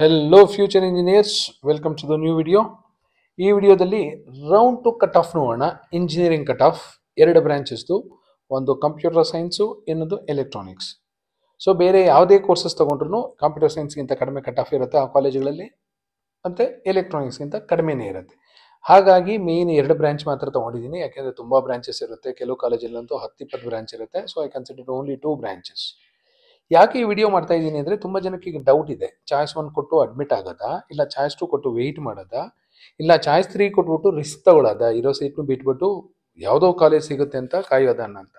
Hello future engineers, welcome to the new video. ಈ ವಿಡಿಯೋದಲ್ಲಿ round two cut off ನೋಡೋಣ. Engineering cut off ಎರಡು ಬ್ರಾಂಚಸ್ದು, ಒಂದು ಕಂಪ್ಯೂಟರ್ ಸೈನ್ಸು, ಇನ್ನೊಂದು ಎಲೆಕ್ಟ್ರಾನಿಕ್ಸ್. ಸೊ ಬೇರೆ ಯಾವುದೇ ಕೋರ್ಸಸ್ ತಗೊಂಡ್ರು ಕಂಪ್ಯೂಟರ್ ಸೈನ್ಸ್ಗಿಂತ ಕಡಿಮೆ ಕಟ್ ಆಫ್ ಇರುತ್ತೆ ಆ ಕಾಲೇಜುಗಳಲ್ಲಿ, ಮತ್ತು ಎಲೆಕ್ಟ್ರಾನಿಕ್ಸ್ಗಿಂತ ಕಡಿಮೆನೇ ಇರುತ್ತೆ. ಹಾಗಾಗಿ ಮೇನ್ ಎರಡು ಬ್ರಾಂಚ್ ಮಾತ್ರ ತೊಗೊಂಡಿದ್ದೀನಿ, ಯಾಕೆಂದರೆ ತುಂಬ ಬ್ರಾಂಚಸ್ ಇರುತ್ತೆ. ಕೆಲವು ಕಾಲೇಜಲ್ಲಂತೂ 10-20 ಬ್ರಾಂಚ್ ಇರುತ್ತೆ. So I consider only 2 branches. ಯಾಕೆ ಈ ವಿಡಿಯೋ ಮಾಡ್ತಾ ಇದ್ದೀನಿ ಅಂದರೆ, ತುಂಬ ಜನಕ್ಕೆ ಈಗ ಡೌಟ್ ಇದೆ, ಚಾಯ್ಸ್ 1 ಕೊಟ್ಟು ಅಡ್ಮಿಟ್ ಆಗೋದಾ, ಇಲ್ಲ ಚಾಯ್ಸ್ 2 ಕೊಟ್ಟು ವೆಯ್ಟ್ ಮಾಡೋದಾ, ಇಲ್ಲ ಚಾಯ್ಸ್ 3 ಕೊಟ್ಬಿಟ್ಟು ರಿಸ್ಕ್ ತಗೊಳ್ಳೋದ, ಇರೋ ಸೀಟ್ನು ಬಿಟ್ಬಿಟ್ಟು ಯಾವುದೋ ಕಾಲೇಜ್ ಸಿಗುತ್ತೆ ಅಂತ ಕಾಯೋದ ಅಂತ.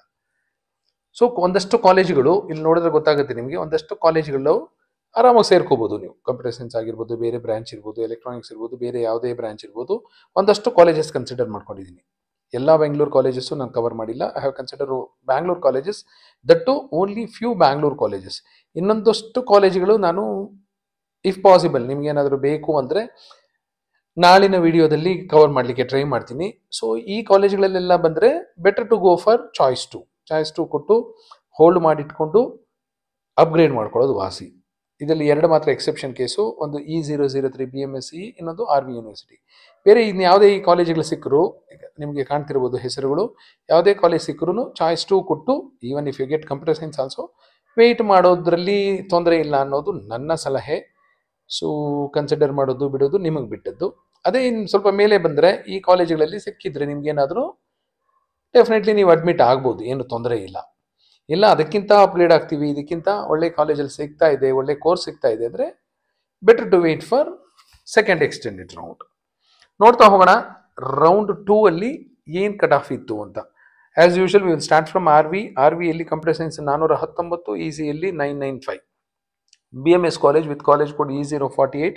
ಸೊ ಒಂದಷ್ಟು ಕಾಲೇಜುಗಳು ಇಲ್ಲಿ ನೋಡಿದ್ರೆ ಗೊತ್ತಾಗುತ್ತೆ ನಿಮಗೆ, ಒಂದಷ್ಟು ಕಾಲೇಜುಗಳು ಆರಾಮಾಗಿ ಸೇರ್ಕೋಬೋದು ನೀವು. ಕಂಪ್ಯೂಟರ್ ಸೈನ್ಸ್ ಆಗಿರ್ಬೋದು, ಬೇರೆ ಬ್ರಾಂಚ್ ಇರ್ಬೋದು, ಎಲೆಕ್ಟ್ರಾನಿಕ್ಸ್ ಇರ್ಬೋದು, ಬೇರೆ ಯಾವುದೇ ಬ್ರಾಂಚ್ ಇರ್ಬೋದು, ಒಂದಷ್ಟು ಕಾಲೇಜಸ್ ಕನ್ಸಿಡರ್ ಮಾಡ್ಕೊಂಡಿದ್ದೀನಿ. ಎಲ್ಲ ಬೆಂಗಳೂರು ಕಾಲೇಜಸ್ಸು ನಾನು ಕವರ್ ಮಾಡಿಲ್ಲ. I have consider Bangalore colleges, that to only few Bangalore colleges. ಇನ್ನೊಂದಷ್ಟು ಕಾಲೇಜುಗಳು ನಾನು ಇಫ್ ಪಾಸಿಬಲ್ ನಿಮ್ಗೇನಾದರೂ ಬೇಕು ಅಂದರೆ ನಾಳಿನ ವಿಡಿಯೋದಲ್ಲಿ ಕವರ್ ಮಾಡಲಿಕ್ಕೆ ಟ್ರೈ ಮಾಡ್ತೀನಿ. ಸೊ ಈ ಕಾಲೇಜುಗಳಲ್ಲೆಲ್ಲ ಬಂದರೆ better to go for choice to ಕೊಟ್ಟು ಹೋಲ್ಡ್ ಮಾಡಿಟ್ಕೊಂಡು ಅಪ್ಗ್ರೇಡ್ ಮಾಡ್ಕೊಳ್ಳೋದು ವಾಸಿ. ಇದರಲ್ಲಿ ಎರಡು ಮಾತ್ರ ಎಕ್ಸೆಪ್ಷನ್ ಕೇಸು, ಒಂದು E003 BMSc, ಇನ್ನೊಂದು RV ಯೂನಿವರ್ಸಿಟಿ. ಬೇರೆ ಇನ್ನು ಯಾವುದೇ ಈ ಕಾಲೇಜುಗಳು ಸಿಕ್ಕರು, ನಿಮಗೆ ಕಾಣ್ತಿರ್ಬೋದು ಹೆಸರುಗಳು, ಯಾವುದೇ ಕಾಲೇಜ್ ಸಿಕ್ಕರೂ ಚಾಯ್ಸ್ 2 ಕೊಟ್ಟು, even if you get computer science also, wait ಮಾಡೋದ್ರಲ್ಲಿ ತೊಂದರೆ ಇಲ್ಲ ಅನ್ನೋದು ನನ್ನ ಸಲಹೆ. ಸೊ ಕನ್ಸಿಡರ್ ಮಾಡೋದು ಬಿಡೋದು ನಿಮಗೆ ಬಿಟ್ಟದ್ದು. ಅದೇ ಇನ್ನು ಸ್ವಲ್ಪ ಮೇಲೆ ಬಂದರೆ ಈ ಕಾಲೇಜುಗಳಲ್ಲಿ ಸಿಕ್ಕಿದ್ರೆ ನಿಮ್ಗೇನಾದರೂ ಡೆಫಿನೆಟ್ಲಿ ನೀವು ಅಡ್ಮಿಟ್ ಆಗ್ಬೋದು, ಏನು ತೊಂದರೆ ಇಲ್ಲ. ಇಲ್ಲ ಅದಕ್ಕಿಂತ ಅಪ್ಗ್ರೇಡ್ ಆಗ್ತೀವಿ, ಇದಕ್ಕಿಂತ ಒಳ್ಳೆ ಕಾಲೇಜಲ್ಲಿ ಸಿಗ್ತಾ ಇದೆ, ಒಳ್ಳೆ ಕೋರ್ಸ್ ಸಿಗ್ತಾ ಇದೆ ಅಂದರೆ better to wait for second extended round. ನೋಡ್ತಾ ಹೋಗೋಣ ರೌಂಡ್ 2 ಅಲ್ಲಿ ಏನು ಕಟ್ ಆಫ್ ಇತ್ತು ಅಂತ. As usual we will start from RVಯಲ್ಲಿ ಕಂಪ್ಯೂಟರ್ ಸೈನ್ಸ್ 419, ECಯಲ್ಲಿ 995. BMS college with college code E048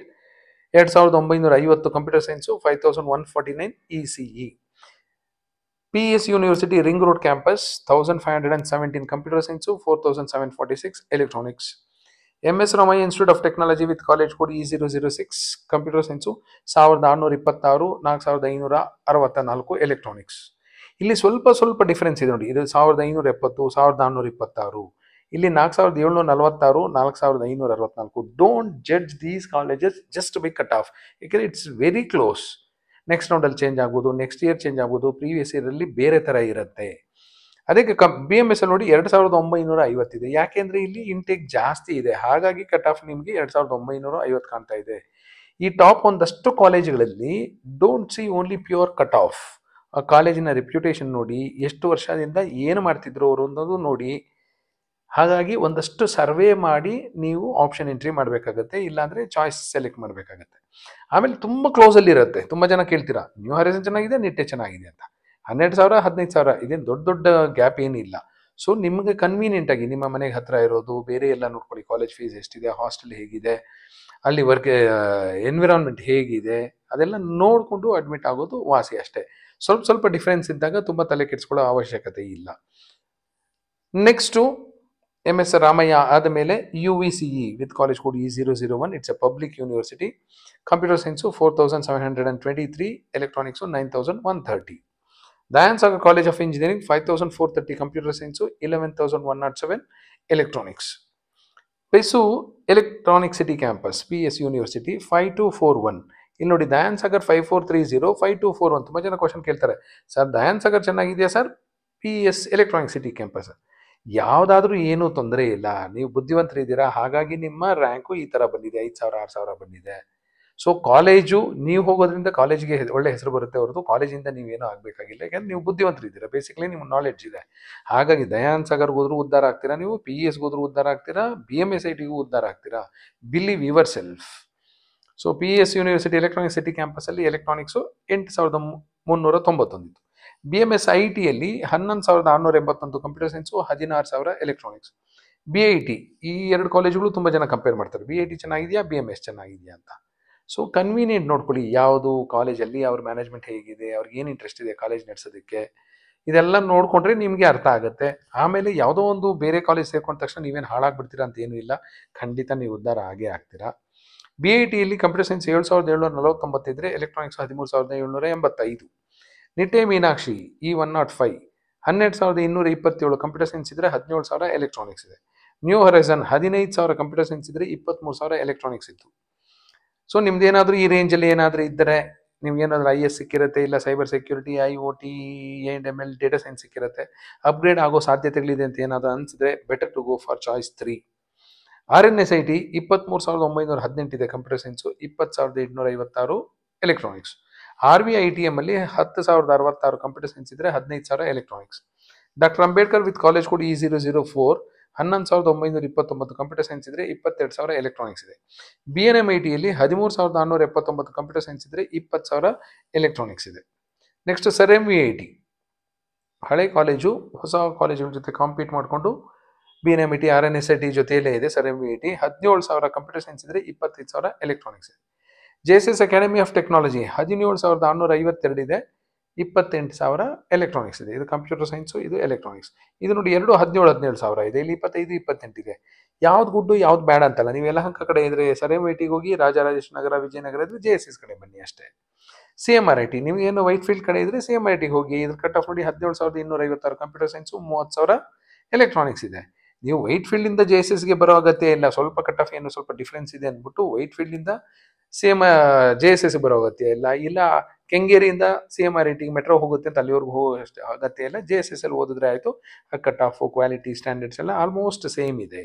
2950 computer science, 5149 ECE. PS university ring road campus 1517 computer science, 4746 electronics. MS Ramaiah institute of technology with college code E006 computer science, 1626 4564 electronics. ಇಲ್ಲಿ ಸ್ವಲ್ಪ difference ಇದೆ ನೋಡಿ, ಇದು 1570 1426, ಇಲ್ಲಿ 4746 4564. Don't judge these colleges just by cut off, ಯಾಕೆಂದರೆ it's very close. Next ರೌಂಡಲ್ಲಿ change ಆಗ್ಬೋದು, next year change ಆಗ್ಬೋದು, ಪ್ರೀವಿಯಸ್ ಇಯರಲ್ಲಿ ಬೇರೆ ಥರ ಇರುತ್ತೆ. ಅದಕ್ಕೆ BMS ಅಲ್ಲಿ ನೋಡಿ 2950 ಇದೆ, ಯಾಕೆಂದರೆ ಇಲ್ಲಿ ಇಂಟೇಕ್ ಜಾಸ್ತಿ ಇದೆ, ಹಾಗಾಗಿ ಕಟ್ ಆಫ್ ನಿಮಗೆ 2950 ಕಾಣ್ತಾ ಇದೆ. ಈ ಟಾಪ್ ಒಂದಷ್ಟು ಕಾಲೇಜುಗಳಲ್ಲಿ don't see only pure cut off, ಆ ಕಾಲೇಜಿನ ರೆಪ್ಯುಟೇಷನ್ ನೋಡಿ, ಎಷ್ಟು ವರ್ಷದಿಂದ ಏನು ಮಾಡ್ತಿದ್ರು ಅವರು ಅನ್ನೋದು ನೋಡಿ. ಹಾಗಾಗಿ ಒಂದಷ್ಟು ಸರ್ವೆ ಮಾಡಿ ನೀವು ಆಪ್ಷನ್ ಎಂಟ್ರಿ ಮಾಡಬೇಕಾಗತ್ತೆ, ಇಲ್ಲಾಂದರೆ ಚಾಯ್ಸ್ ಸೆಲೆಕ್ಟ್ ಮಾಡಬೇಕಾಗತ್ತೆ. ಆಮೇಲೆ ತುಂಬ ಕ್ಲೋಸಲ್ಲಿ ಇರುತ್ತೆ. ತುಂಬ ಜನ ಕೇಳ್ತೀರಾ, ನ್ಯೂ ಹಾರೈಸನ್ ಚೆನ್ನಾಗಿದೆ, ನಿಟ್ಟೆ ಚೆನ್ನಾಗಿದೆ ಅಂತ. 12,000 15,000 ಇದೇನು ದೊಡ್ಡ ಗ್ಯಾಪ್ ಏನಿಲ್ಲ. ಸೊ ನಿಮಗೆ ಕನ್ವೀನಿಯೆಂಟ್ ಆಗಿ ನಿಮ್ಮ ಮನೆಗೆ ಹತ್ತಿರ ಇರೋದು, ಬೇರೆ ಎಲ್ಲ ನೋಡ್ಕೊಳ್ಳಿ, ಕಾಲೇಜ್ ಫೀಸ್ ಎಷ್ಟಿದೆ, ಹಾಸ್ಟೆಲ್ ಹೇಗಿದೆ, ಅಲ್ಲಿ ವರ್ಕ್ ಎನ್ವಿರಾನ್ಮೆಂಟ್ ಹೇಗಿದೆ, ಅದೆಲ್ಲ ನೋಡಿಕೊಂಡು ಅಡ್ಮಿಟ್ ಆಗೋದು ವಾಸಿ ಅಷ್ಟೇ. ಸ್ವಲ್ಪ ಡಿಫ್ರೆನ್ಸ್ ಇದ್ದಾಗ ತುಂಬ ತಲೆ ಕೆಡಿಸ್ಕೊಳ್ಳೋ ಅವಶ್ಯಕತೆ ಇಲ್ಲ. ನೆಕ್ಸ್ಟು MS ರಾಮಯ್ಯ ಆದಮೇಲೆ UVCE with college code E001, it's a public university. Computer science 4723, electronics 9130. Dayanand Sagar college of engineering 5430 computer science, 11107 electronics. PES electronic city campus PS university 5241. ಇಲ್ಲಿ ನೋಡಿ ದಯಾನ್ ಸಾಗರ್ 5430 5241. ತುಂಬ ಜನ ಕ್ವಶನ್ ಕೇಳ್ತಾರೆ, ಸರ್ ದಯಾನ್ ಸಾಗರ್ ಚೆನ್ನಾಗಿದೆಯಾ sir, PS electronic city campus? ಯಾವುದಾದ್ರೂ ಏನೂ ತೊಂದರೆ ಇಲ್ಲ, ನೀವು ಬುದ್ಧಿವಂತರಿದ್ದೀರಾ, ಹಾಗಾಗಿ ನಿಮ್ಮ ರ್ಯಾಂಕು ಈ ಥರ ಬಂದಿದೆ, 5,000 6,000 ಬಂದಿದೆ. ಸೊ ಕಾಲೇಜು ನೀವು ಹೋಗೋದ್ರಿಂದ ಕಾಲೇಜಿಗೆ ಒಳ್ಳೆ ಹೆಸರು ಬರುತ್ತೆ ಹೊರತು ಕಾಲೇಜಿಂದ ನೀವೇನೂ ಆಗಬೇಕಾಗಿಲ್ಲ, ಯಾಕೆಂದರೆ ನೀವು ಬುದ್ಧಿವಂತರಿದ್ದೀರಾ, ಬೇಸಿಕಲಿ ನಿಮ್ಮ ನಾಲೆಡ್ಜ್ ಇದೆ. ಹಾಗಾಗಿ ದಯಾನ್ ಸಾಗರ್ಗೆ ಹೋದ್ರೂ ಉದ್ಧಾರ ಆಗ್ತೀರಾ, ನೀವು PSಗೆ ಹೋದ್ರೂ ಉದ್ಧಾರ ಆಗ್ತೀರಾ, BMSITಗೂ ಉದ್ಧಾರ ಆಗ್ತೀರಾ. Believe yourself. So PS university electronic city ಕ್ಯಾಂಪಸಲ್ಲಿ ಎಲೆಕ್ಟ್ರಾನಿಕ್ಸು 8,391. BMSITಯಲ್ಲಿ 11,681 ಕಂಪ್ಯೂಟರ್ ಸೈನ್ಸು, 16,000 ಎಲೆಕ್ಟ್ರಾನಿಕ್ಸ್. BIT, ಈ ಎರಡು ಕಾಲೇಜುಗಳು ತುಂಬ ಜನ ಕಂಪೇರ್ ಮಾಡ್ತಾರೆ, BIT ಚೆನ್ನಾಗಿದೆಯಾ, BMS ಚೆನ್ನಾಗಿದೆಯಾ ಅಂತ. ಸೊ ಕನ್ವೀನಿಯೆಂಟ್ ನೋಡ್ಕೊಳ್ಳಿ, ಯಾವುದು ಕಾಲೇಜಲ್ಲಿ ಅವ್ರ ಮ್ಯಾನೇಜ್ಮೆಂಟ್ ಹೇಗಿದೆ, ಅವ್ರಿಗೆ ಏನು ಇಂಟ್ರೆಸ್ಟ್ ಇದೆ ಕಾಲೇಜ್ ನಡೆಸೋದಕ್ಕೆ, ಇದೆಲ್ಲ ನೋಡಿಕೊಂಡ್ರೆ ನಿಮಗೆ ಅರ್ಥ ಆಗುತ್ತೆ. ಆಮೇಲೆ ಯಾವುದೋ ಒಂದು ಬೇರೆ ಕಾಲೇಜ್ ಸೇರ್ಕೊಂಡ ತಕ್ಷಣ ನೀವೇನು ಹಾಳಾಗ್ಬಿಡ್ತೀರಾ ಅಂತ ಏನೂ ಇಲ್ಲ, ಖಂಡಿತ ನೀವು ಉದ್ಧಾರ ಆಗೇ ಆಗ್ತೀರಾ. BITಯಲ್ಲಿ ಕಂಪ್ಯೂಟರ್ ಸೈನ್ಸ್ 7,749 ಇದ್ದರೆ, electronics 13,785. Nitte Meenakshi E105 12,227 computer science ಇದ್ದರೆ, 17,000 ಎಲೆಕ್ಟ್ರಾನಿಕ್ಸ್ ಇದೆ. ನ್ಯೂ ಹರೈಸನ್ 15,000 ಕಂಪ್ಯೂಟರ್ ಸೈನ್ಸ್ ಇದ್ದರೆ, 23,000 ಎಲೆಕ್ಟ್ರಾನಿಕ್ಸ್ ಇತ್ತು. ಸೊ ನಿಮ್ದು ಏನಾದರೂ ಈ ರೇಂಜಲ್ಲಿ ಏನಾದರೂ ಇದ್ದರೆ ನಿಮ್ಗೇನಾದರೂ IS ಸಿಕ್ಕಿರುತ್ತೆ, ಇಲ್ಲ cyber security, IoT, A&ML, data science ಸಿಕ್ಕಿರುತ್ತೆ, ಅಪ್ಗ್ರೇಡ್ ಆಗೋ ಸಾಧ್ಯತೆಗಳಿದೆ ಅಂತ ಏನಾದರೂ ಅನಿಸಿದ್ರೆ better to go for choice 3. RNSIT 23,918 ಇದೆ ಕಂಪ್ಯೂಟರ್ ಸೈನ್ಸು, 20,856 ಎಲೆಕ್ಟ್ರಾನಿಕ್ಸ್. RVITM ಅಲ್ಲಿ 10,066 ಕಂಪ್ಯೂಟರ್ ಸೈನ್ಸ್ ಇದ್ರೆ 15,000 electronics. Doctor Ambedkar with college code E004 11,929 computer science ಇದ್ರೆ 22,000 ಎಲೆಕ್ಟ್ರಾನಿಕ್ಸ್ ಇದೆ. BNMIT ಯಲ್ಲಿ 13,479 ಕಂಪ್ಯೂಟರ್ ಸೈನ್ಸ್ ಇದ್ರೆ 20,000 ಎಲೆಕ್ಟ್ರಾನಿಕ್ಸ್ ಇದೆ. ನೆಕ್ಸ್ಟ್ ಸರ್ MVIT, ಹಳೆ ಕಾಲೇಜು ಹೊಸ ಕಾಲೇಜುಗಳ ಜೊತೆ ಕಾಂಪೀಟ್ ಮಾಡಿಕೊಂಡು BNMIT RNSIT ಜೊತೆಯಲ್ಲೇ ಇದೆ. ಸರ್ MVIT 17,000 ಕಂಪ್ಯೂಟರ್ ಸೈನ್ಸ್ ಇದ್ರೆ 25,000 ಎಲೆಕ್ಟ್ರಾನಿಕ್ಸ್ ಇದೆ. JSS ಅಕಾಡೆಮಿ ಆಫ್ ಟೆಕ್ನಾಲಜಿ 17,652 ಇದೆ, 28,000 ಎಲೆಕ್ಟ್ರಾನಿಕ್ಸ್ ಇದೆ. ಇದು ಕಂಪ್ಯೂಟರ್ ಸೈನ್ಸು, ಇದು ಎಲೆಕ್ಟ್ರಾನಿಕ್ಸ್. ಇದು ನೋಡಿ ಎರಡು 17,000 ಇದೆ, ಇಲ್ಲಿ 25, 28 ಇದೆ. ಯಾವ್ದು ಗುಡ್ಡು ಯಾವ್ದು ಬೇಡ ಅಂತಲ್ಲ. ನೀವು ಯಲಹಂಕ ಕಡೆ ಇದ್ರೆ ಸರ್ MITಗೆ ಹೋಗಿ, ರಾಜರಾಜೇಶ್ವರ ನಗರ, ವಿಜಯನಗರ ಇದ್ರೆ JSS ಕಡೆ ಬನ್ನಿ ಅಷ್ಟೇ. CMRIT ನಿಮಗೇನು ವೈಟ್ ಫೀಲ್ಡ್ ಕಡೆ ಇದ್ರೆ CMRITಗೆ ಹೋಗಿ. ಇದ್ರ ಕಟ್ ಆಫ್ ನೋಡಿ 17,256 ಕಂಪ್ಯೂಟರ್ ಸೈನ್ಸು, 30,000 ಎಲೆಕ್ಟ್ರಾನಿಕ್ಸ್ ಇದೆ. ನೀವು ವೈಟ್ ಫೀಲ್ಡ್ ಇಂದ JSSಗೆ ಬರೋ ಅಗತ್ಯ ಇಲ್ಲ. ಸ್ವಲ್ಪ ಕಟ್ ಆಫ್ ಏನು ಸ್ವಲ್ಪ ಡಿಫ್ರೆನ್ಸ್ ಇದೆ ಅಂದ್ಬಿಟ್ಟು ವೈಟ್ ಫೀಲ್ಡ್ ಇಂದ JSS ಬರೋ ಅಗತ್ಯ ಇಲ್ಲ. ಇಲ್ಲ ಕೆಂಗೇರಿಯಿಂದ CMRITಗೆ ಮೆಟ್ರೋ ಹೋಗುತ್ತೆ ಅಂತ ಅಲ್ಲಿವರೆಗೂ ಹೋಗೋ ಅಷ್ಟೇ ಅಗತ್ಯ ಇಲ್ಲ. JSS ಅಲ್ಲಿ ಓದಿದ್ರೆ ಆಯಿತು. ಕಟ್ ಆಫ್, ಕ್ವಾಲಿಟಿ, ಸ್ಟ್ಯಾಂಡರ್ಡ್ಸ್ ಎಲ್ಲ ಆಲ್ಮೋಸ್ಟ್ ಸೇಮ್ ಇದೆ.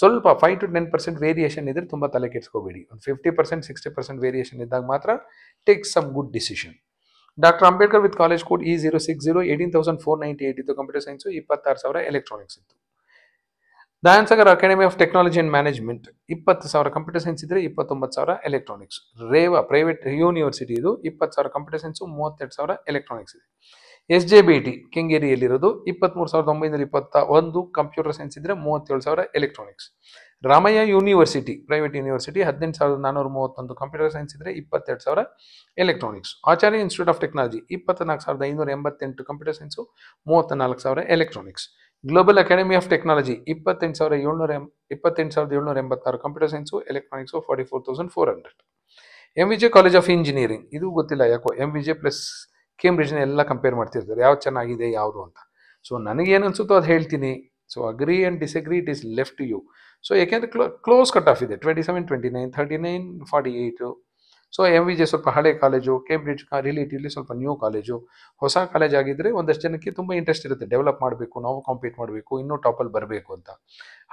ಸ್ವಲ್ಪ 5 to 10% ವೇರಿಯೇಷನ್ ಇದ್ರೆ ತುಂಬ ತಲೆ ಕೆಡಿಸ್ಕೋಬೇಡಿ. ಒಂದು 50%, 60% ವೇರಿಯೇಷನ್ ಇದ್ದಾಗ ಮಾತ್ರ take some good decision. Doctor Ambedkar with college code E060 18,498 ಇತ್ತು ಕಂಪ್ಯೂಟರ್ ಸೈನ್ಸು, 26,000 ಎಲೆಕ್ಟ್ರಾನಿಕ್ಸ್ ಇತ್ತು. Dayanand Sagar academy of technology and management 20,000 computer science ಇದ್ರೆ 29,000 ಎಲೆಕ್ಟ್ರಾನಿಕ್ಸ್. ರೇವಾ ಪ್ರೈವೇಟ್ ಯೂನಿವರ್ಸಿಟಿ ಇದು, 20,000 ಕಂಪ್ಯೂಟರ್ ಸೈನ್ಸು, 32,000 ಎಲೆಕ್ಟ್ರಾನಿಕ್ಸ್ ಇದೆ. SJBT ಕೆಂಗೇರಿಯಲ್ಲಿರೋದು 23,921 ಕಂಪ್ಯೂಟರ್ ಸೈನ್ಸ್ ಇದ್ರೆ 37,000 electronics. Ramaiah university private university 18,431 computer science ಇದ್ರೆ 22,000 electronics. Acharya institute of technology 24,588 computer science, 34,000 electronics. Global academy of technology 28,786 computer science, electronics 44,400. MVJ college of engineering, ಇದು ಗೊತ್ತಿಲ್ಲ ಯಾಕೋ, MVJ plus ಕೇಂಬ್ರಿಡ್ಜ್ನ ಎಲ್ಲ compare ಮಾಡ್ತಿರ್ತಾರೆ ಯಾವ್ದು ಚೆನ್ನಾಗಿದೆ ಯಾವುದು ಅಂತ. ಸೊ ನನಗೇನು ಅನ್ಸುತ್ತೋ ಅದು ಹೇಳ್ತೀನಿ. So agree and disagree, it is left to you. So ಯಾಕೆಂದರೆ ಕ್ಲೋಸ್ ಕಟ್ ಆಫ್ ಇದೆ, 27, 29, 39, 48. ಸೊ MVJ ಸ್ವಲ್ಪ ಹಳೆ ಕಾಲೇಜು, ಕೇಂಬ್ರಿಡ್ಜ್ ರಿಲೇಟಿವ್ಲಿ ಸ್ವಲ್ಪ ನ್ಯೂ ಕಾಲೇಜು. ಹೊಸ ಕಾಲೇಜ್ ಆಗಿದ್ದರೆ ಒಂದಷ್ಟು ಜನಕ್ಕೆ ತುಂಬ ಇಂಟ್ರೆಸ್ಟ್ ಇರುತ್ತೆ, ಡೆವಲಪ್ ಮಾಡಬೇಕು, ನಾವು ಕಾಂಪೀಟ್ ಮಾಡಬೇಕು, ಇನ್ನೂ ಟಾಪಲ್ಲಿ ಬರಬೇಕು ಅಂತ.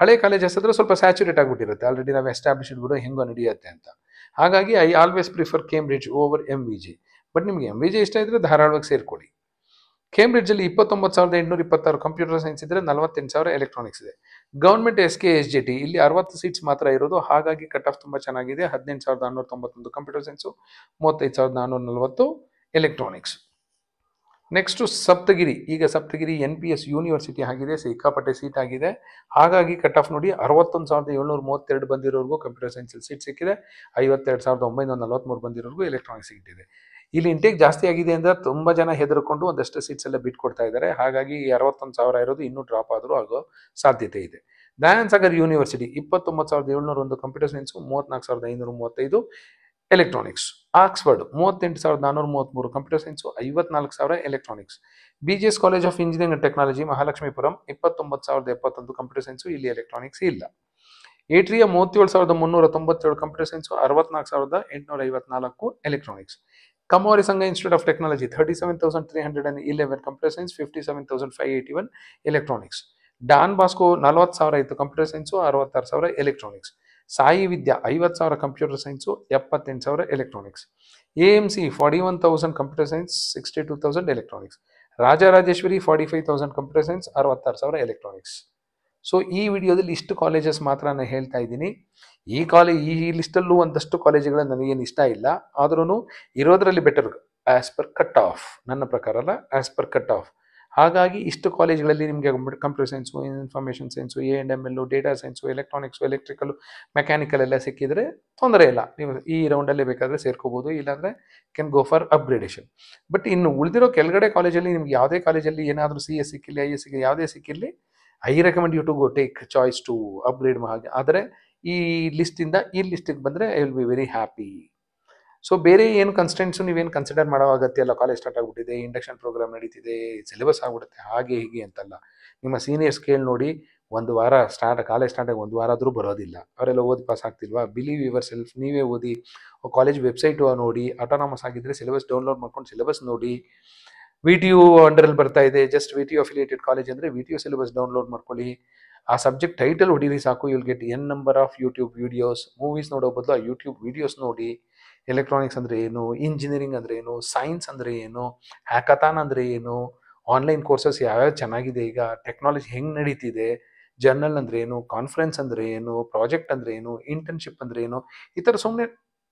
ಹಳೆ ಕಾಲೇಜ್ ಹೆಸರು ಸ್ವಲ್ಪ ಸ್ಯಾಚುರೇಟ್ ಆಗಿಬಿಟ್ಟಿರುತ್ತೆ, ಆಲ್ರೆಡಿ ನಾವು ಎಸ್ಟಾಬ್ಲಿಷ್ಡ್ ಬಿಡೋ ಹೆಂಗೋ ನಡೆಯುತ್ತೆ ಅಂತ. ಹಾಗಾಗಿ I always prefer Cambridge over MVJ. But ನಿಮಗೆ MVJ ಇಷ್ಟ ಇದ್ದರೆ ಧಾರಾಳವಾಗಿ ಸೇರ್ಕೊಳ್ಳಿ. ಕೇಂಬ್ರಿಡ್ಜಲ್ಲಿ 29,826 ಕಂಪ್ಯೂಟರ್ ಸೈನ್ಸ್ ಇದ್ದರೆ 48,000 ಎಲೆಕ್ಟ್ರಾನಿಕ್ಸ್ ಇದೆ. ಗೌರ್ಮೆಂಟ್ SKSJT ಇಲ್ಲಿ 60 ಸೀಟ್ಸ್ ಮಾತ್ರ ಇರೋದು, ಹಾಗಾಗಿ ಕಟ್ ಆಫ್ ತುಂಬ ಚೆನ್ನಾಗಿದೆ. 18,691 computer science, 35,440 electronics. Next Saptagiri. ಈಗ ಸಪ್ತಗಿರಿ NPS ಯೂನಿವರ್ಸಿಟಿ ಆಗಿದೆ, ಸಿಕ್ಕಾಪಟ್ಟೆ ಸೀಟ್ ಆಗಿದೆ. ಹಾಗಾಗಿ ಕಟ್ ಆಫ್ ನೋಡಿ 61,732 ಬಂದಿರೋರ್ಗೂ ಕಂಪ್ಯೂಟರ್ ಸೈನ್ಸಲ್ಲಿ ಸೀಟ್ ಸಿಕ್ಕಿದೆ, 52,943 ಬಂದಿರೋರ್ಗೂ ಎಲೆಕ್ಟ್ರಾನಿಕ್ಸ್ ಸೀಟ್ ಇದೆ. ಇಲ್ಲಿ ಇಂಟೇಕ್ ಜಾಸ್ತಿ ಆಗಿದೆ ಅಂದರೆ ತುಂಬ ಜನ ಹೆದರ್ಕೊಂಡು ಒಂದಷ್ಟು ಸೀಟ್ಸ್ ಎಲ್ಲ ಬಿಟ್ಕೊಡ್ತಾ ಇದ್ದಾರೆ. ಹಾಗಾಗಿ 61,000 ಇರೋದು ಇನ್ನೂ ಡ್ರಾಪ್ ಆದರೂ ಆಗೋ ಸಾಧ್ಯತೆ ಇದೆ. Dayanand Sagar university 29,701 computer science, 34,535 electronics. Oxford 38,433 computer science, 54,000 electronics. BGS college of engineering and technology Mahalakshmipuram 29,071 computer science, ಇಲ್ಲಿ ಎಲೆಕ್ಟ್ರಾನಿಕ್ಸ್ ಇಲ್ಲ. Atria 37,397 computer science, 64,854 electronics. Kammavari Sangha institute of technology 37,311 computer science, 57,581 electronics. Don Bosco 40,000 ಇತ್ತು computer science, 66,000 electronics. Sai Vidya 50,000 computer science, 78,000 electronics. AMC 41,000 computer science, 62,000 electronics. Rajarajeshwari 45,000 computer science, 66,000 electronics. So ಈ ವಿಡಿಯೋದಲ್ಲಿ ಇಷ್ಟು colleges ಮಾತ್ರ ನಾನು ಹೇಳ್ತಾ ಇದ್ದೀನಿ. ಈ ಲಿಸ್ಟಲ್ಲೂ ಒಂದಷ್ಟು ಕಾಲೇಜುಗಳು ನನಗೇನು ಇಷ್ಟ ಇಲ್ಲ, ಆದ್ರೂ ಇರೋದ್ರಲ್ಲಿ better as per cut off, ನನ್ನ ಪ್ರಕಾರ ಅಲ್ಲ, ಆ್ಯಸ್ ಪರ್ ಕಟ್ ಆಫ್. ಹಾಗಾಗಿ ಇಷ್ಟು ಕಾಲೇಜ್ಗಳಲ್ಲಿ ನಿಮಗೆ computer science, information science, A&ML, data science, electronics, electrical, mechanical ಎಲ್ಲ ಸಿಕ್ಕಿದರೆ ತೊಂದರೆ ಇಲ್ಲ, ನೀವು ಈ ರೌಂಡಲ್ಲೇ ಬೇಕಾದರೆ ಸೇರ್ಕೋಬೋದು, ಇಲ್ಲಾಂದರೆ can go for upgradation. But ಇನ್ನು ಉಳಿದಿರೋ ಕೆಳಗಡೆ ಕಾಲೇಜಲ್ಲಿ ನಿಮ್ಗೆ ಯಾವುದೇ ಕಾಲೇಜಲ್ಲಿ ಏನಾದರೂ CS ಸಿಕ್ಕಿರಲಿ, IS ಸಿಕ್ಕಿರಲಿ, ಯಾವುದೇ ಸಿಕ್ಕಿರಲಿ, I recommend you to go take choice to upgrade ಹಾಗೆ. ಆದರೆ ಈ ಲಿಸ್ಟಿಂದ ಈ ಲಿಸ್ಟಿಗೆ ಬಂದರೆ I will be very happy. So ಬೇರೆ ಏನು ಕನ್ಸ್ಟೆಂಟ್ಸು ನೀವೇನು ಕನ್ಸಿಡರ್ ಮಾಡೋ ಅಗತ್ಯ ಇಲ್ಲ. ಕಾಲೇಜ್ ಸ್ಟಾರ್ಟ್ ಆಗಿಬಿಟ್ಟಿದೆ, ಇಂಡಕ್ಷನ್ ಪ್ರೋಗ್ರಾಮ್ ನಡೀತಿದೆ, ಸಿಲೆಬಸ್ ಆಗಿಬಿಡುತ್ತೆ, ಹಾಗೆ ಹೀಗೆ ಅಂತಲ್ಲ. ನಿಮ್ಮ ಸೀನಿಯರ್ಸ್ ಕೇಳಿ ನೋಡಿ, ಒಂದು ವಾರ ಕಾಲೇಜ್ ಸ್ಟಾರ್ಟ್ ಆಗಿ ಒಂದು ವಾರ ಆದರೂ ಬರೋದಿಲ್ಲ. ಅವರೆಲ್ಲ ಓದಿ ಪಾಸ್ ಆಗ್ತಿಲ್ವಾ? ಬಿಲೀವ್ ಯುವರ್ ಸೆಲ್ಫ್, ನೀವೇ ಓದಿ. ಕಾಲೇಜ್ ವೆಬ್ಸೈಟು ನೋಡಿ, ಆಟೋನಾಮಸ್ ಆಗಿದ್ದರೆ ಸಿಲೆಬಸ್ ಡೌನ್ಲೋಡ್ ಮಾಡ್ಕೊಂಡು ಸಿಲೆಬಸ್ ನೋಡಿ. ವಿ ಟಿ ಯು ಅಂಡರಲ್ಲಿ ಬರ್ತಾ ಇದೆ, just V T U affiliated college ಅಂದರೆ V T U syllabus download ಮಾಡ್ಕೊಳ್ಳಿ. ಆ ಸಬ್ಜೆಕ್ಟ್ ಟೈಟಲ್ ಹೊಡೀರಿ ಸಾಕು, you'll get n number of YouTube videos. Movies ನೋಡೋ ಬದಲು ಆ ಯೂಟ್ಯೂಬ್ ವೀಡಿಯೋಸ್ ನೋಡಿ. ಎಲೆಕ್ಟ್ರಾನಿಕ್ಸ್ ಅಂದರೆ ಏನು, ಇಂಜಿನಿಯರಿಂಗ್ ಅಂದರೆ ಏನು, ಸೈನ್ಸ್ ಅಂದರೆ ಏನು, ಹ್ಯಾಕಥಾನ್ ಅಂದರೆ ಏನು, ಆನ್ಲೈನ್ ಕೋರ್ಸಸ್ ಯಾವ್ಯಾವ ಚೆನ್ನಾಗಿದೆ, ಈಗ ಟೆಕ್ನಾಲಜಿ ಹೆಂಗೆ ನಡೀತಿದೆ, ಜರ್ನಲ್ ಅಂದರೆ ಏನು, ಕಾನ್ಫರೆನ್ಸ್ ಅಂದರೆ ಏನು, ಪ್ರಾಜೆಕ್ಟ್ ಅಂದರೆ ಏನು, ಇಂಟರ್ನ್ಶಿಪ್ ಅಂದರೆ ಏನು, ಈ ಥರ ಸುಮ್ಮನೆ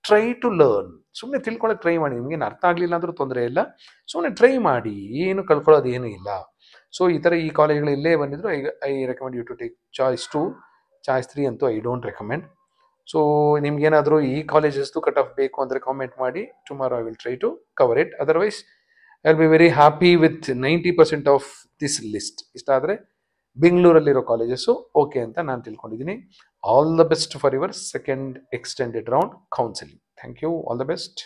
ಟ್ರೈ ಟು ಲರ್ನ್. ಸುಮ್ಮನೆ ತಿಳ್ಕೊಳಕ್ಕೆ ಟ್ರೈ ಮಾಡಿ. ನಿಮಗೇನು ಅರ್ಥ ಆಗಲಿಲ್ಲ ಅಂದ್ರೂ ತೊಂದರೆ ಇಲ್ಲ, ಸುಮ್ಮನೆ ಟ್ರೈ ಮಾಡಿ, ಏನು ಕಳ್ಕೊಳ್ಳೋದು ಏನೂ ಇಲ್ಲ. ಸೊ ಈ ಥರ ಈ ಕಾಲೇಜ್ಗಳು ಇಲ್ಲೇ ಬಂದಿದ್ರು. I recommend you to take choice 2. Choice 3 ಅಂತೂ ಐ ಡೋಂಟ್ ರೆಕಮೆಂಡ್. ಸೊ ನಿಮ್ಗೇನಾದರೂ ಈ ಕಾಲೇಜಸ್ದು ಕಟ್ ಆಫ್ ಬೇಕು ಅಂದರೆ ಕಾಮೆಂಟ್ ಮಾಡಿ. Tomorrow I will try to cover it. Otherwise I will be very happy with 90% of this list. ಇಷ್ಟ ಆದರೆ ಬೆಂಗಳೂರಲ್ಲಿರೋ colleges okay ಅಂತ ನಾನು ತಿಳ್ಕೊಂಡಿದ್ದೀನಿ. All the best for your second extended round counselling. Thank you. All the best.